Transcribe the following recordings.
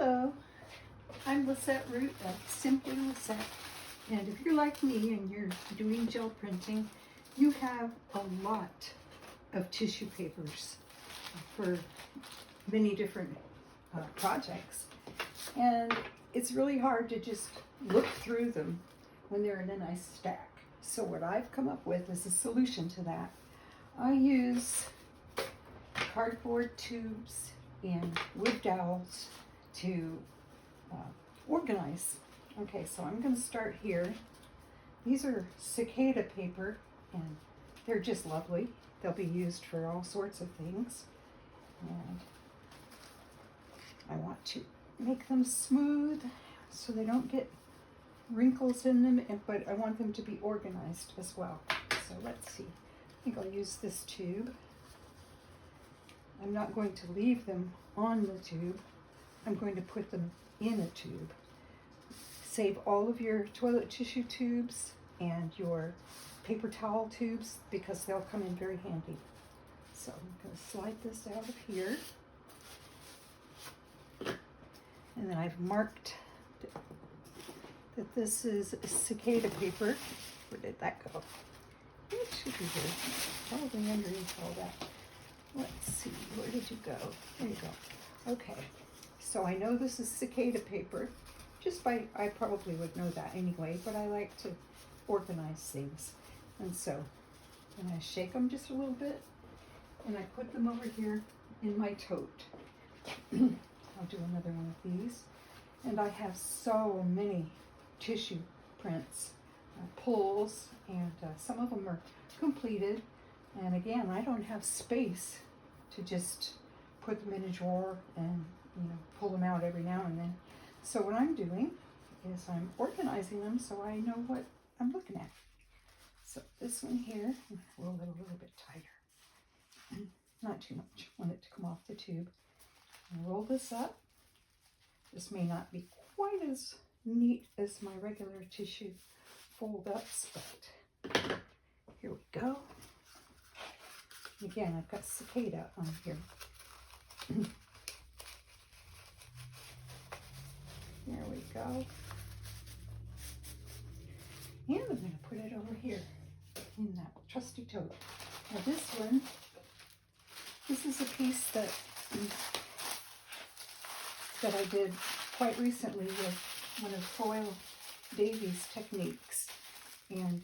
Hello, I'm Lisette Root of Simply Lisette, and if you're like me and you're doing gel printing, you have a lot of tissue papers for many different projects, and it's really hard to just look through them when they're in a nice stack. So what I've come up with is a solution to that. I use cardboard tubes and wood dowels to organize. Okay, so I'm going to start here. These are cicada paper, and they're just lovely. They'll be used for all sorts of things. And I want to make them smooth so they don't get wrinkles in them, but I want them to be organized as well. So let's see. I think I'll use this tube. I'm not going to leave them on the tube. I'm going to put them in a tube. Save all of your toilet tissue tubes and your paper towel tubes because they'll come in very handy. So I'm going to slide this out of here. And then I've marked that this is cicada paper. Where did that go? It should be here. Probably underneath all that. Let's see, where did you go? There you go. Okay, so I know this is cicada paper. I probably would know that anyway, but I like to organize things. And so I'm going to shake them just a little bit, and I put them over here in my tote. I'll do another one of these. And I have so many tissue prints, pulls, and some of them are completed. And again, I don't have space to just put them in a drawer and pull them out every now and then. So what I'm doing is I'm organizing them so I know what I'm looking at. So this one here, roll it a little bit tighter. Not too much. I want it to come off the tube. And roll this up. This may not be quite as neat as my regular tissue fold-ups, but here we go. Again, I've got cicada on here. There we go. And I'm going to put it over here in that trusty tote. Now this is a piece that I did quite recently with one of Foyle Davies' techniques. And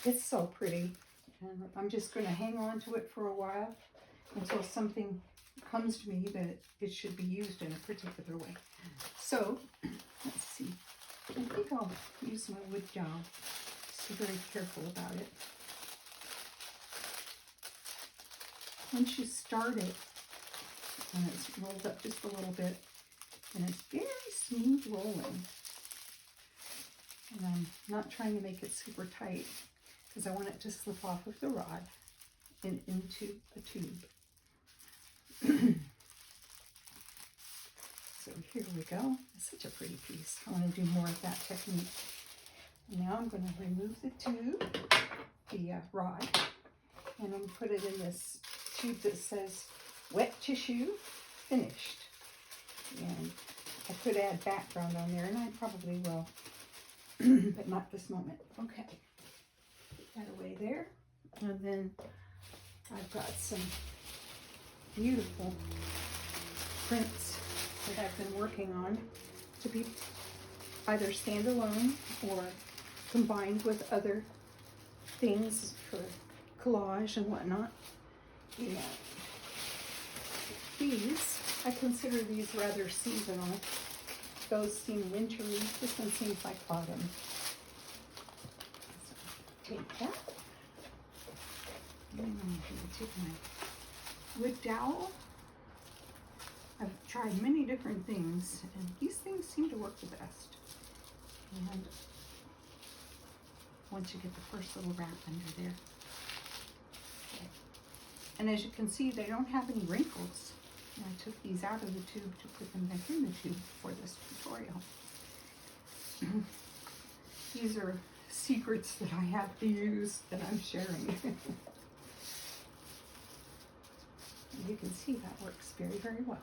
it's so pretty. And I'm just going to hang on to it for a while until something comes to me that it should be used in a particular way. So, let's see. I think I'll use my wood dowel. Just be very careful about it. Once you start it, and it's rolled up just a little bit, and it's very smooth rolling. And I'm not trying to make it super tight because I want it to slip off of the rod and into a tube. So here we go. It's such a pretty piece. I want to do more of that technique. And now I'm going to remove the tube, the rod, and I'm going to put it in this tube that says wet tissue finished. And I could add background on there, and I probably will, but not this moment. Okay, put that away there. And then I've got some beautiful prints that I've been working on to be either standalone or combined with other things for collage and whatnot. And these, I consider these rather seasonal. Those seem wintry. This one seems like autumn. So take that. And I'm going to take my wood dowel. I've tried many different things, and these things seem to work the best. And once you get the first little wrap under there. Okay. And as you can see, they don't have any wrinkles. And I took these out of the tube to put them back in the tube for this tutorial. These are secrets that I have to use that I'm sharing. You can see that works very, very well.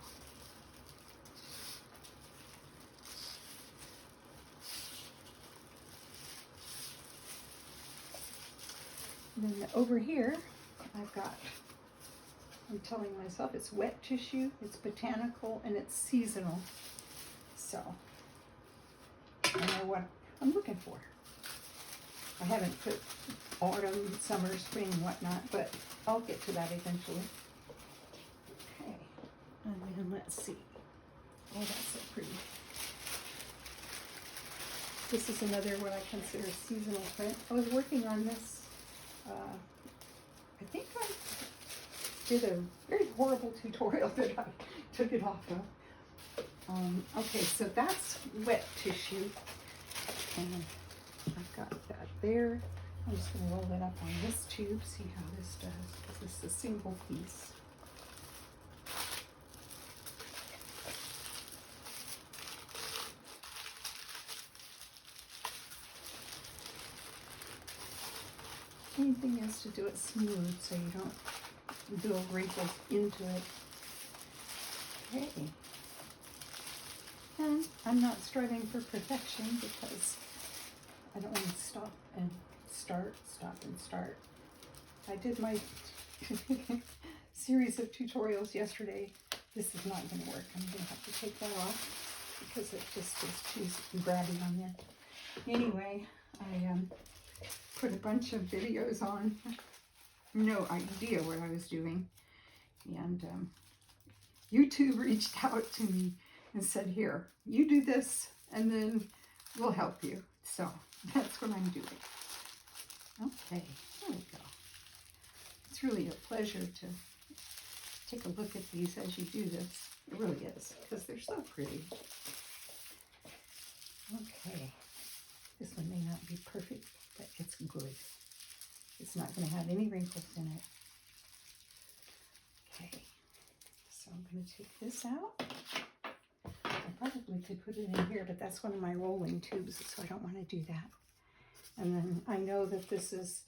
then over here, I've got, I'm telling myself it's wet tissue, it's botanical, and it's seasonal. So, I know what I'm looking for. I haven't put autumn, summer, spring, whatnot, but I'll get to that eventually. Okay, and then let's see. Oh, that's so pretty. This is another what I consider seasonal print. I was working on this. I think I did a very horrible tutorial that I took it off of. Okay, so that's wet tissue. And I've got that there. I'm just going to roll it up on this tube, see how this does. This is a single piece. Main thing is to do it smooth so you don't build wrinkles into it. Okay. And I'm not striving for perfection because I don't want to stop and start, stop and start. I did my series of tutorials yesterday. This is not going to work. I'm going to have to take that off because it just is too grabby on there. Anyway, I put a bunch of videos on. No idea what I was doing. And YouTube reached out to me and said, here, you do this and then we'll help you. So that's what I'm doing. Okay, there we go. It's really a pleasure to take a look at these as you do this. It really is, because they're so pretty. Okay, this one may not be perfect, but it's good. It's not going to have any wrinkles in it. Okay, so I'm going to take this out. I probably could put it in here, but that's one of my rolling tubes, so I don't want to do that. And then I know that this is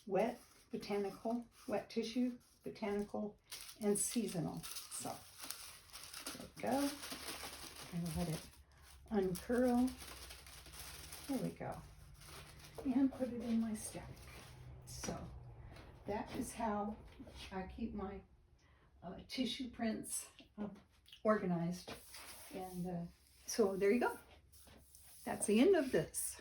wet, botanical, wet tissue, botanical, and seasonal. So, there we go. And let it uncurl. There we go. And put it in my stack. So, that is how I keep my tissue prints organized. And so there you go. That's the end of this.